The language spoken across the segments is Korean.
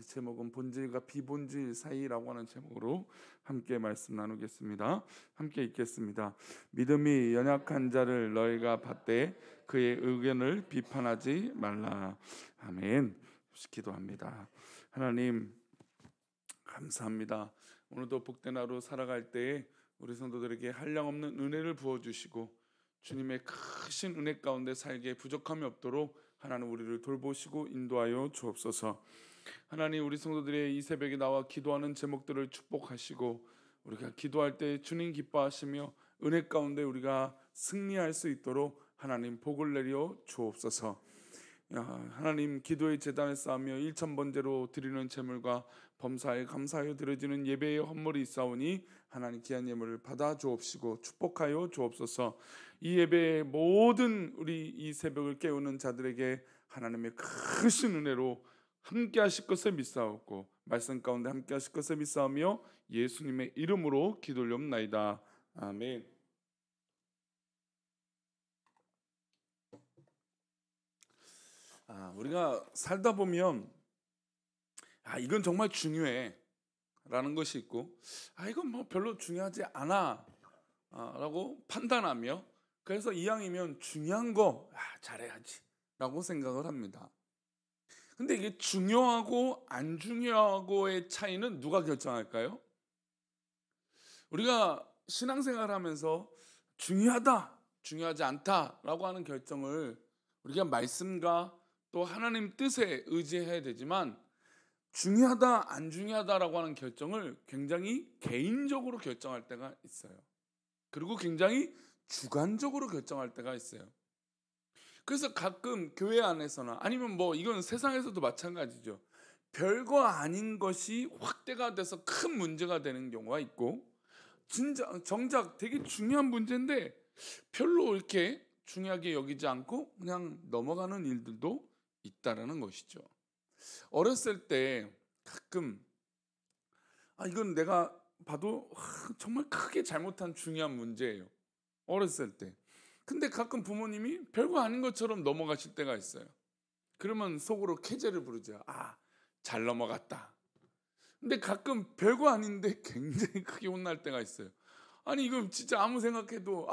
우리 제목은 본질과 비본질 사이라고 하는 제목으로 함께 말씀 나누겠습니다. 함께 읽겠습니다. 믿음이 연약한 자를 너희가 받되 그의 의견을 비판하지 말라. 아멘. 기도합니다. 하나님 감사합니다. 오늘도 복된 하루 살아갈 때에 우리 성도들에게 한량없는 은혜를 부어주시고 주님의 크신 은혜 가운데 살기에 부족함이 없도록 하나님 우리를 돌보시고 인도하여 주옵소서. 하나님 우리 성도들의 이 새벽에 나와 기도하는 제목들을 축복하시고 우리가 기도할 때 주님 기뻐하시며 은혜 가운데 우리가 승리할 수 있도록 하나님 복을 내려 주옵소서. 하나님 기도의 제단을 쌓으며 일천번제로 드리는 제물과 범사에 감사하여 드려지는 예배의 헌물이 있사오니 하나님 귀한 예물을 받아 주옵시고 축복하여 주옵소서. 이 예배의 모든 우리 이 새벽을 깨우는 자들에게 하나님의 크신 은혜로 함께 하실 것을 믿사옵고 말씀 가운데 함께 하실 것을 믿사오며 예수님의 이름으로 기도 올리옵나이다. 아멘. 우리가 살다 보면 이건 정말 중요해 라는 것이 있고 이건 뭐 별로 중요하지 않아 라고 판단하며 그래서 이왕이면 중요한 거 잘해야지 라고 생각을 합니다. 근데 이게 중요하고 안 중요하고의 차이는 누가 결정할까요? 우리가 신앙생활 하면서 중요하다 중요하지 않다 라고 하는 결정을 우리가 말씀과 또 하나님 뜻에 의지해야 되지만 중요하다 안 중요하다라고 하는 결정을 굉장히 개인적으로 결정할 때가 있어요. 그리고 굉장히 주관적으로 결정할 때가 있어요. 그래서 가끔 교회 안에서나 아니면 뭐 이건 세상에서도 마찬가지죠. 별거 아닌 것이 확대가 돼서 큰 문제가 되는 경우가 있고 정작 되게 중요한 문제인데 별로 이렇게 중요하게 여기지 않고 그냥 넘어가는 일들도 있다라는 것이죠. 어렸을 때 가끔 이건 내가 봐도 정말 크게 잘못한 중요한 문제예요. 어렸을 때. 근데 가끔 부모님이 별거 아닌 것처럼 넘어가실 때가 있어요. 그러면 속으로 캐제를 부르죠. 잘 넘어갔다. 근데 가끔 별거 아닌데 굉장히 크게 혼날 때가 있어요. 이건 진짜 아무리 생각해도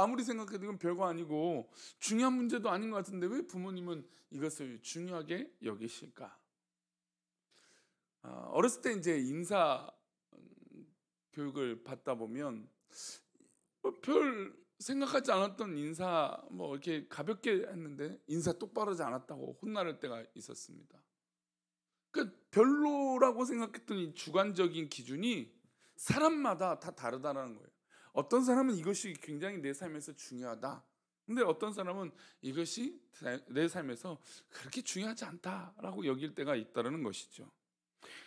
이건 별거 아니고 중요한 문제도 아닌 것 같은데 왜 부모님은 이것을 중요하게 여기실까? 어렸을 때 이제 인사 교육을 받다 보면 별 생각하지 않았던 인사 이렇게 가볍게 했는데 인사 똑바로 하지 않았다고 혼날 때가 있었습니다. 그러니까 별로라고 생각했던 이 주관적인 기준이 사람마다 다 다르다는 거예요. 어떤 사람은 이것이 굉장히 내 삶에서 중요하다. 근데 어떤 사람은 이것이 내 삶에서 그렇게 중요하지 않다라고 여길 때가 있다는 것이죠.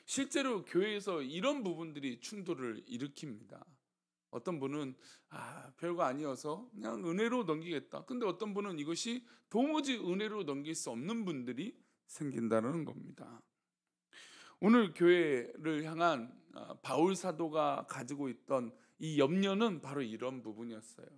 실제로 교회에서 이런 부분들이 충돌을 일으킵니다. 어떤 분은 별거 아니어서 그냥 은혜로 넘기겠다. 근데 어떤 분은 이것이 도무지 은혜로 넘길 수 없는 분들이 생긴다는 겁니다. 오늘 교회를 향한 바울 사도가 가지고 있던 이 염려는 바로 이런 부분이었어요.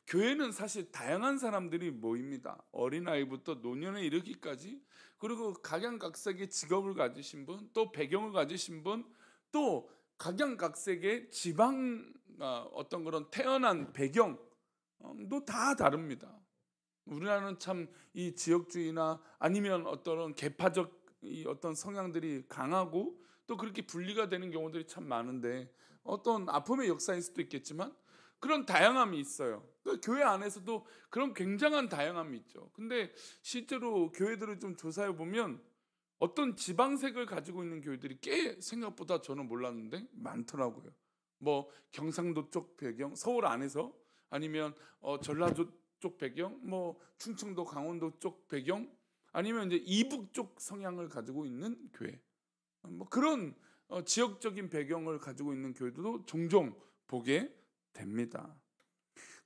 교회는 사실 다양한 사람들이 모입니다. 어린아이부터 노년에 이르기까지, 그리고 각양각색의 직업을 가지신 분, 또 배경을 가지신 분, 또 각양각색의 지방 어떤 그런 태어난 배경도 다 다릅니다. 우리나라는 참 이 지역주의나 아니면 어떤 계파적 이 어떤 성향들이 강하고 또 그렇게 분리가 되는 경우들이 참 많은데 어떤 아픔의 역사일 수도 있겠지만 그런 다양함이 있어요. 그러니까 교회 안에서도 그런 굉장한 다양함이 있죠. 근데 실제로 교회들을 좀 조사해 보면 어떤 지방색을 가지고 있는 교회들이 꽤 생각보다 저는 몰랐는데 많더라고요. 경상도 쪽 배경, 서울 안에서 아니면 전라도 쪽 배경, 충청도 강원도 쪽 배경, 아니면 이제 이북 쪽 성향을 가지고 있는 교회, 그런 지역적인 배경을 가지고 있는 교회도 종종 보게 됩니다.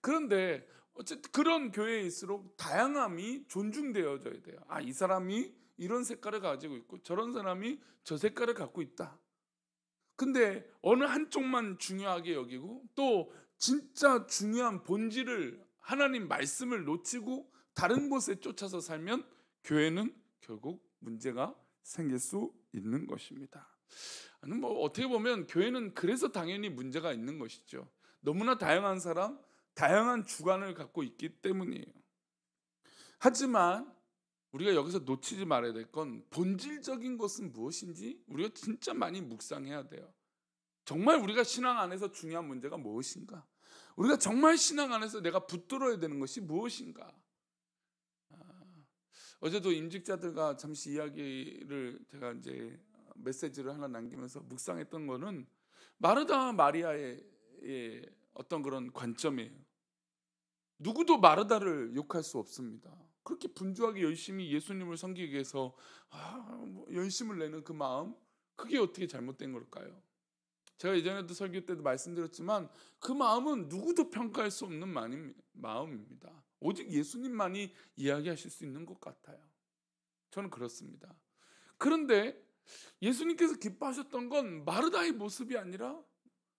그런데 어쨌든 그런 교회일수록 다양함이 존중되어져야 돼요. 이 사람이 이런 색깔을 가지고 있고 저런 사람이 저 색깔을 갖고 있다. 근데 어느 한쪽만 중요하게 여기고 또 진짜 중요한 본질을 하나님 말씀을 놓치고 다른 곳에 쫓아서 살면 교회는 결국 문제가 생길 수 있는 것입니다. 뭐 어떻게 보면 교회는 그래서 당연히 문제가 있는 것이죠. 너무나 다양한 사람, 다양한 주관을 갖고 있기 때문이에요. 하지만 우리가 여기서 놓치지 말아야 될 건 본질적인 것은 무엇인지 우리가 진짜 많이 묵상해야 돼요. 정말 우리가 신앙 안에서 중요한 문제가 무엇인가? 우리가 정말 신앙 안에서 내가 붙들어야 되는 것이 무엇인가? 어제도 임직자들과 잠시 이야기를 제가 이제 메시지를 하나 남기면서 묵상했던 거는 마르다 마리아의 어떤 그런 관점이에요. 누구도 마르다를 욕할 수 없습니다. 그렇게 분주하게 열심히 예수님을 섬기기 위해서 열심을 내는 그 마음, 그게 어떻게 잘못된 걸까요? 제가 예전에도 설교 때도 말씀드렸지만 그 마음은 누구도 평가할 수 없는 마음입니다. 오직 예수님만이 이야기하실 수 있는 것 같아요. 저는 그렇습니다. 그런데 예수님께서 기뻐하셨던 건 마르다의 모습이 아니라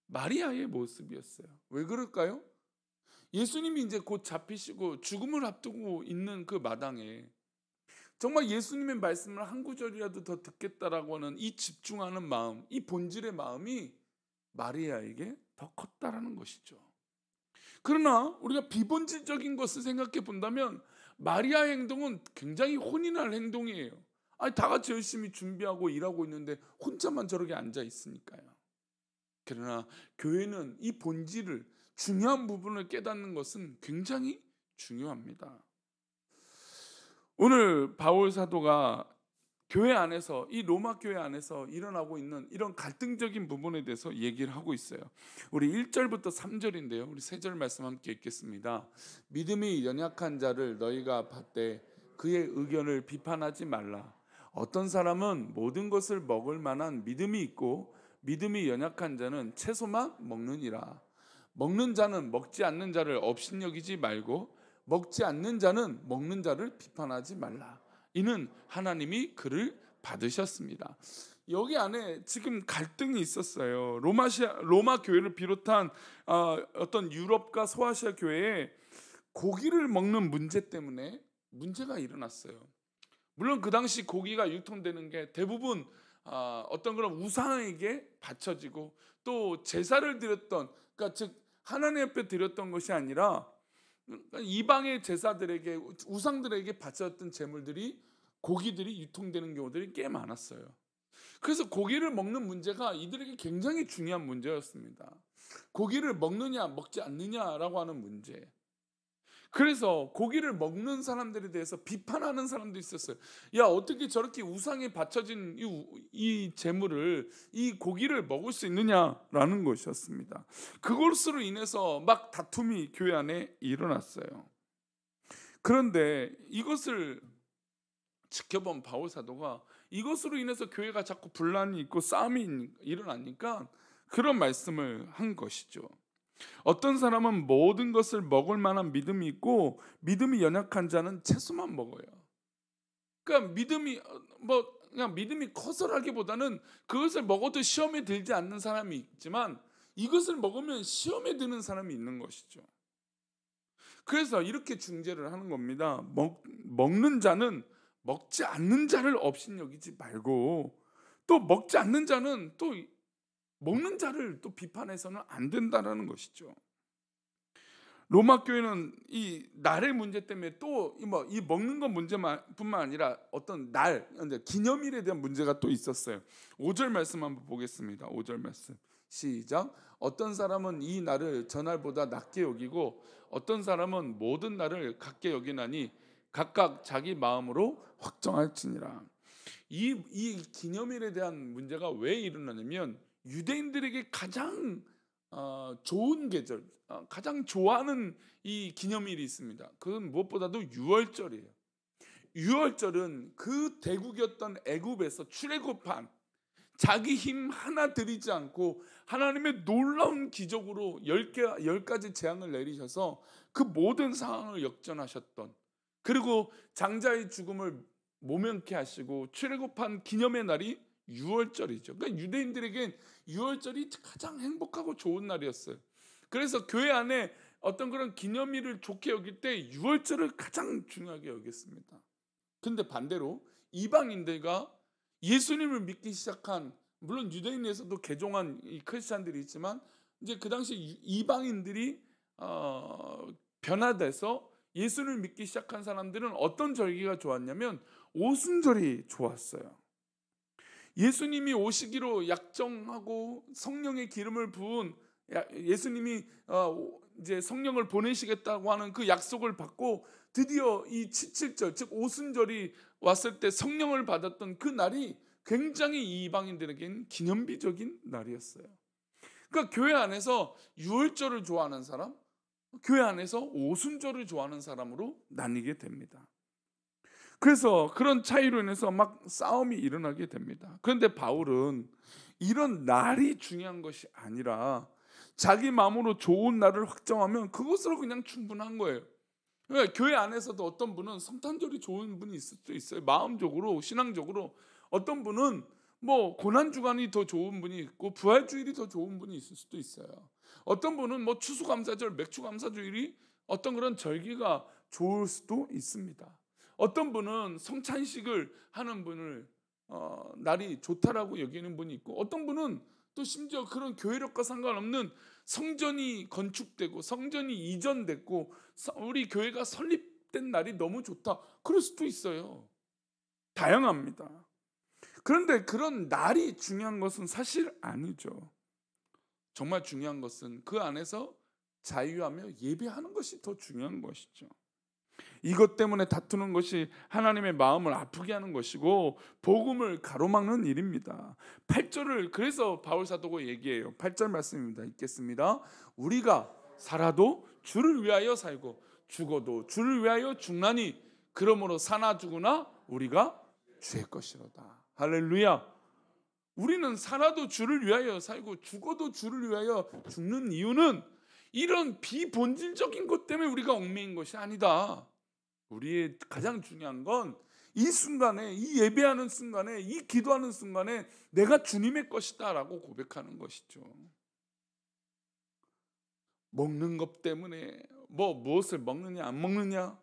마리아의 모습이었어요. 왜 그럴까요? 예수님이 이제 곧 잡히시고 죽음을 앞두고 있는 그 마당에 정말 예수님의 말씀을 한 구절이라도 더 듣겠다라고 하는 이 집중하는 마음, 이 본질의 마음이 마리아에게 더 컸다라는 것이죠. 그러나 우리가 비본질적인 것을 생각해 본다면 마리아의 행동은 굉장히 혼인할 행동이에요. 다 같이 열심히 준비하고 일하고 있는데 혼자만 저렇게 앉아 있으니까요. 그러나 교회는 이 본질을, 중요한 부분을 깨닫는 것은 굉장히 중요합니다. 오늘 바울 사도가 교회 안에서, 이 로마 교회 안에서 일어나고 있는 이런 갈등적인 부분에 대해서 얘기를 하고 있어요. 우리 1절부터 3절인데요. 우리 3절 말씀 함께 읽겠습니다. 믿음이 연약한 자를 너희가 받되 그의 의견을 비판하지 말라. 어떤 사람은 모든 것을 먹을 만한 믿음이 있고 믿음이 연약한 자는 채소만 먹느니라. 먹는 자는 먹지 않는 자를 업신여기지 말고 먹지 않는 자는 먹는 자를 비판하지 말라. 이는 하나님이 그를 받으셨습니다. 여기 안에 지금 갈등이 있었어요. 로마 교회를 비롯한 어떤 유럽과 소아시아 교회에 고기를 먹는 문제 때문에 문제가 일어났어요. 물론 그 당시 고기가 유통되는 게 대부분 어떤 그런 우상에게 바쳐지고 또 제사를 드렸던, 그러니까 즉 하나님 앞에 드렸던 것이 아니라 이방의 제사들에게, 우상들에게 바쳤던 제물들이, 고기들이 유통되는 경우들이 꽤 많았어요. 그래서 고기를 먹는 문제가 이들에게 굉장히 중요한 문제였습니다. 고기를 먹느냐 먹지 않느냐라고 하는 문제. 그래서 고기를 먹는 사람들에 대해서 비판하는 사람도 있었어요. 야, 어떻게 저렇게 우상에 바쳐진 이 제물을, 이 고기를 먹을 수 있느냐라는 것이었습니다. 그것으로 인해서 막 다툼이 교회 안에 일어났어요. 그런데 이것을 지켜본 바울 사도가 이것으로 인해서 교회가 자꾸 분란이 있고 싸움이 일어나니까 그런 말씀을 한 것이죠. 어떤 사람은 모든 것을 먹을 만한 믿음이 있고 믿음이 연약한 자는 채소만 먹어요. 그러니까 그냥 믿음이 커서라기보다는 그것을 먹어도 시험에 들지 않는 사람이 있지만 이것을 먹으면 시험에 드는 사람이 있는 것이죠. 그래서 이렇게 중재를 하는 겁니다. 먹는 자는 먹지 않는 자를 업신여기지 말고, 또 먹지 않는 자는 또 먹는 자를 또 비판해서는 안 된다라는 것이죠. 로마 교회는 이 날의 문제 때문에 또 이 먹는 것 문제뿐만 아니라 어떤 날, 기념일에 대한 문제가 또 있었어요. 5절 말씀 한번 보겠습니다. 5절 말씀 시작. 어떤 사람은 이 날을 저날보다 낮게 여기고 어떤 사람은 모든 날을 같게 여기나니 각각 자기 마음으로 확정할지니라. 이 기념일에 대한 문제가 왜 일어나냐면 유대인들에게 가장 좋은 계절, 가장 좋아하는 이 기념일이 있습니다. 그건 무엇보다도 유월절이에요. 유월절은 그 대국이었던 애굽에서 출애굽한, 자기 힘 하나 들이지 않고 하나님의 놀라운 기적으로 10가지 재앙을 내리셔서 그 모든 상황을 역전하셨던, 그리고 장자의 죽음을 모면케 하시고 출애굽한 기념의 날이 유월절이죠. 그러니까 유대인들에겐 유월절이 가장 행복하고 좋은 날이었어요. 그래서 교회 안에 어떤 그런 기념일을 좋게 여길 때 유월절을 가장 중요하게 여겼습니다. 근데 반대로 이방인들과 예수님을 믿기 시작한, 물론 유대인에서도 개종한 이 크리스찬들이 있지만 이제 그 당시 이방인들이 변화돼서 예수를 믿기 시작한 사람들은 어떤 절기가 좋았냐면 오순절이 좋았어요. 예수님이 오시기로 약정하고 성령의 기름을 부은, 예수님이 이제 성령을 보내시겠다고 하는 그 약속을 받고 드디어 이 칠칠절, 즉 오순절이 왔을 때 성령을 받았던 그 날이 굉장히 이방인들에게는 기념비적인 날이었어요. 그러니까 교회 안에서 유월절을 좋아하는 사람, 교회 안에서 오순절을 좋아하는 사람으로 나뉘게 됩니다. 그래서 그런 차이로 인해서 막 싸움이 일어나게 됩니다. 그런데 바울은 이런 날이 중요한 것이 아니라 자기 마음으로 좋은 날을 확정하면 그것으로 그냥 충분한 거예요. 그러니까 교회 안에서도 어떤 분은 성탄절이 좋은 분이 있을 수도 있어요. 마음적으로, 신앙적으로. 어떤 분은 뭐 고난주간이 더 좋은 분이 있고 부활주일이 더 좋은 분이 있을 수도 있어요. 어떤 분은 뭐 추수감사절, 맥주감사주일이 어떤 그런 절기가 좋을 수도 있습니다. 어떤 분은 성찬식을 하는 분을 날이 좋다라고 여기는 분이 있고, 어떤 분은 또 심지어 그런 교회력과 상관없는 성전이 건축되고 성전이 이전됐고 우리 교회가 설립된 날이 너무 좋다, 그럴 수도 있어요. 다양합니다. 그런데 그런 날이 중요한 것은 사실 아니죠. 정말 중요한 것은 그 안에서 자유하며 예배하는 것이 더 중요한 것이죠. 이것 때문에 다투는 것이 하나님의 마음을 아프게 하는 것이고 복음을 가로막는 일입니다. 8절을 그래서 바울 사도가 얘기해요. 8절 말씀입니다. 읽겠습니다. 우리가 살아도 주를 위하여 살고 죽어도 주를 위하여 죽나니 그러므로 사나 죽으나 우리가 주의 것이로다. 할렐루야. 우리는 살아도 주를 위하여 살고 죽어도 주를 위하여 죽는 이유는 이런 비본질적인 것 때문에 우리가 얽매인 것이 아니다. 우리의 가장 중요한 건 이 순간에, 이 예배하는 순간에, 이 기도하는 순간에 내가 주님의 것이다 라고 고백하는 것이죠. 먹는 것 때문에 무엇을 먹느냐 안 먹느냐,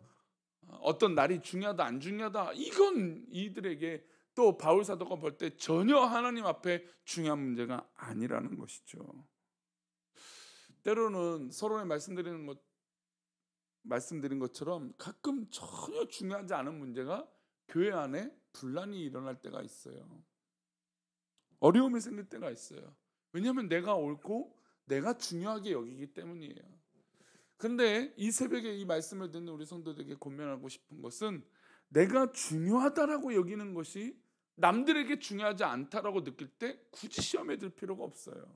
어떤 날이 중요하다 안 중요하다, 이건 이들에게, 또 바울 사도가 볼 때 전혀 하나님 앞에 중요한 문제가 아니라는 것이죠. 때로는 서론에 말씀드린 것처럼 가끔 전혀 중요하지 않은 문제가 교회 안에 분란이 일어날 때가 있어요. 어려움이 생길 때가 있어요. 왜냐하면 내가 옳고 내가 중요하게 여기기 때문이에요. 그런데 이 새벽에 이 말씀을 듣는 우리 성도들에게 권면하고 싶은 것은 내가 중요하다라고 여기는 것이 남들에게 중요하지 않다라고 느낄 때 굳이 시험에 들 필요가 없어요.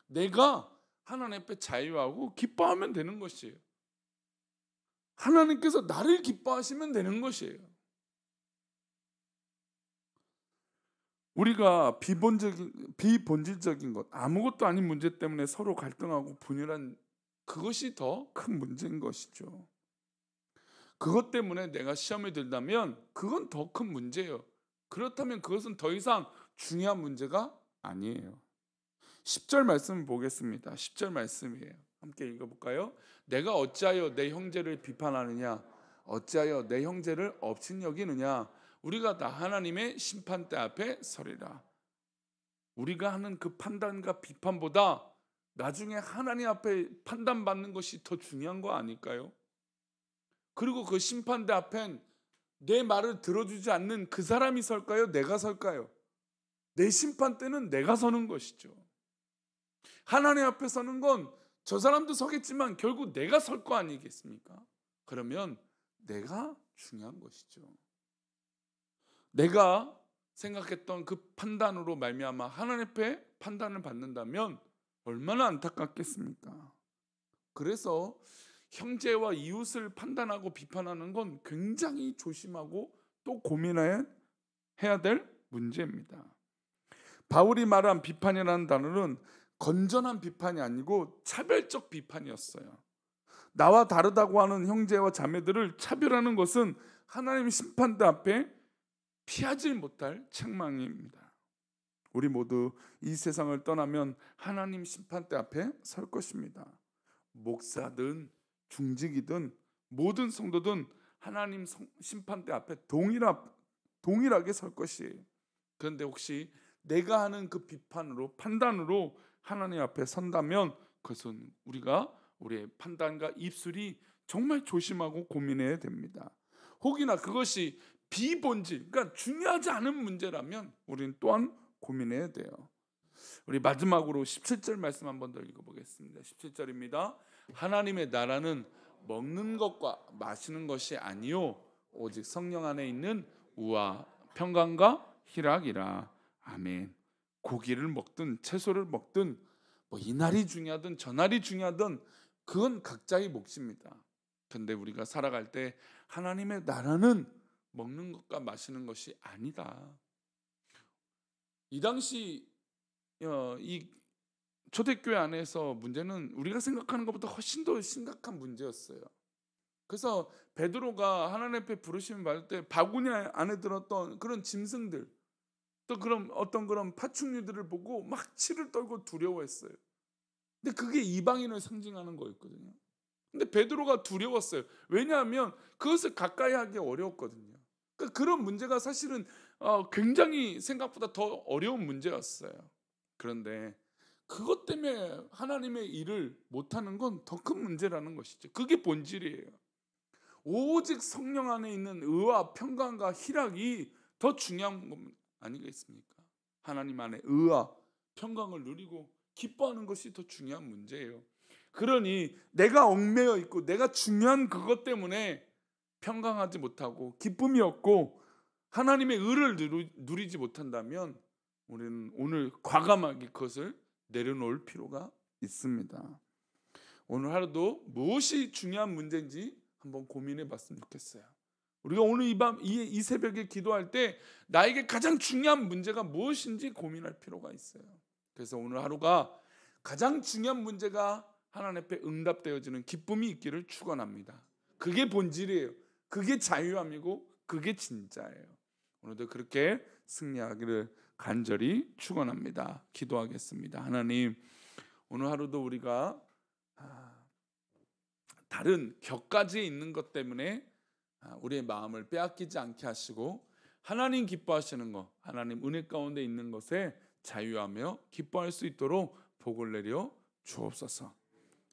내가 하나님 앞에 자유하고 기뻐하면 되는 것이에요. 하나님께서 나를 기뻐하시면 되는 것이에요. 우리가 비본질적인 것, 아무것도 아닌 문제 때문에 서로 갈등하고 분열한 그것이 더 큰 문제인 것이죠. 그것 때문에 내가 시험에 들다면 그건 더 큰 문제예요. 그렇다면 그것은 더 이상 중요한 문제가 아니에요. 10절 말씀 보겠습니다. 10절 말씀이에요. 함께 읽어볼까요? 내가 어찌하여 내 형제를 비판하느냐, 어찌하여 내 형제를 업신여기느냐, 우리가 다 하나님의 심판대 앞에 서리라. 우리가 하는 그 판단과 비판보다 나중에 하나님 앞에 판단받는 것이 더 중요한 거 아닐까요? 그리고 그 심판대 앞엔 내 말을 들어주지 않는 그 사람이 설까요? 내가 설까요? 내 심판 때는 내가 서는 것이죠. 하나님 앞에 서는 건 저 사람도 서겠지만 결국 내가 설 거 아니겠습니까? 그러면 내가 중요한 것이죠. 내가 생각했던 그 판단으로 말미암아 하나님 앞에 판단을 받는다면 얼마나 안타깝겠습니까? 그래서 형제와 이웃을 판단하고 비판하는 건 굉장히 조심하고 또 고민해야 될 문제입니다. 바울이 말한 비판이라는 단어는 건전한 비판이 아니고 차별적 비판이었어요. 나와 다르다고 하는 형제와 자매들을 차별하는 것은 하나님 심판대 앞에 피하지 못할 책망입니다. 우리 모두 이 세상을 떠나면 하나님 심판대 앞에 설 것입니다. 목사든 중직이든 모든 성도든 하나님 심판대 앞에 동일하게 설 것이에요. 그런데 혹시 내가 하는 그 비판으로, 판단으로 하나님 앞에 선다면 그것은 우리의 판단과 입술이 정말 조심하고 고민해야 됩니다. 혹이나 그것이 비본질, 그러니까 중요하지 않은 문제라면 우리는 또한 고민해야 돼요. 우리 마지막으로 17절 말씀 한 번 더 읽어보겠습니다. 17절입니다. 하나님의 나라는 먹는 것과 마시는 것이 아니요 오직 성령 안에 있는 우와 평강과 희락이라. 아멘. 고기를 먹든 채소를 먹든 뭐 이날이 중요하든 저날이 중요하든 그건 각자의 몫입니다. 근데 우리가 살아갈 때 하나님의 나라는 먹는 것과 마시는 것이 아니다. 이 당시 이 초대교회 안에서 문제는 우리가 생각하는 것보다 훨씬 더 심각한 문제였어요. 그래서 베드로가 하나님 앞에 부르심을 받을 때 바구니 안에 들었던 그런 짐승들, 또 그런 파충류들을 보고 막 치를 떨고 두려워했어요. 근데 그게 이방인을 상징하는 거였거든요. 근데 베드로가 두려웠어요. 왜냐하면 그것을 가까이 하기 어려웠거든요. 그러니까 그런 문제가 사실은 굉장히 생각보다 더 어려운 문제였어요. 그런데 그것 때문에 하나님의 일을 못하는 건 더 큰 문제라는 것이죠. 그게 본질이에요. 오직 성령 안에 있는 의와 평강과 희락이 더 중요한 것 아니겠습니까? 하나님 안에 의와 평강을 누리고 기뻐하는 것이 더 중요한 문제예요. 그러니 내가 얽매여 있고 내가 중요한 그것 때문에 평강하지 못하고 기쁨이 없고 하나님의 의를 누리지 못한다면 우리는 오늘 과감하게 그것을 내려놓을 필요가 있습니다. 오늘 하루도 무엇이 중요한 문제인지 한번 고민해 봤으면 좋겠어요. 우리가 오늘 이 새벽에 기도할 때 나에게 가장 중요한 문제가 무엇인지 고민할 필요가 있어요. 그래서 오늘 하루가 가장 중요한 문제가 하나님 앞에 응답되어지는 기쁨이 있기를 축원합니다. 그게 본질이에요. 그게 자유함이고 그게 진짜예요. 오늘도 그렇게 승리하기를 간절히 축원합니다. 기도하겠습니다. 하나님, 오늘 하루도 우리가 다른 격가지에 있는 것 때문에 우리의 마음을 빼앗기지 않게 하시고 하나님 기뻐하시는 것, 하나님 은혜 가운데 있는 것에 자유하며 기뻐할 수 있도록 복을 내려 주옵소서.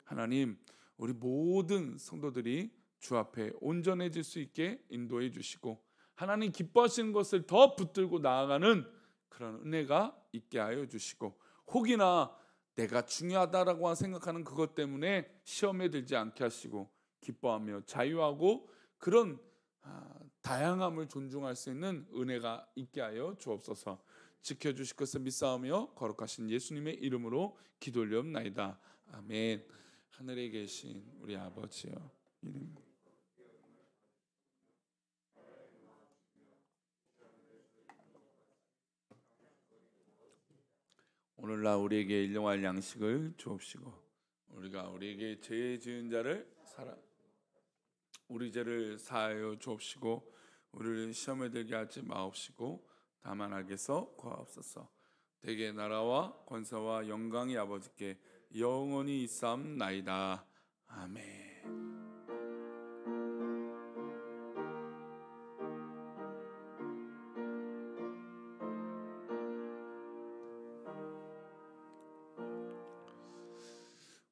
하나님, 우리 모든 성도들이 주 앞에 온전해질 수 있게 인도해 주시고 하나님 기뻐하시는 것을 더 붙들고 나아가는 그런 은혜가 있게 하여 주시고 혹이나 내가 중요하다라고 생각하는 그것 때문에 시험에 들지 않게 하시고 기뻐하며 자유하고 그런 다양함을 존중할 수 있는 은혜가 있게 하여 주옵소서. 지켜주실 것을 믿사오며 거룩하신 예수님의 이름으로 기도 올리옵나이다. 아멘. 하늘에 계신 우리 아버지여, 이름 오늘날 우리에게 일용할 양식을 주옵시고 우리가 우리에게 죄 지은 자를 우리 죄를 사하여 주옵시고 우리를 시험에 들게 하지 마옵시고 다만 악에서 구하옵소서. 대개 나라와 권세와 영광이 아버지께 영원히 있사옵나이다. 아멘.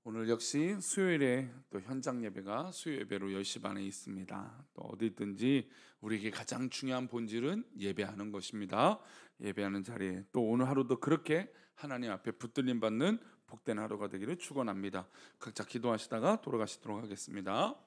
오늘 역시 수요일에 또 현장 예배가 수요 예배로 10시 반에 있습니다. 또 어디든지 우리에게 가장 중요한 본질은 예배하는 것입니다. 예배하는 자리에 또 오늘 하루도 그렇게 하나님 앞에 붙들림 받는 복된 하루가 되기를 축원합니다. 각자 기도하시다가 돌아가시도록 하겠습니다.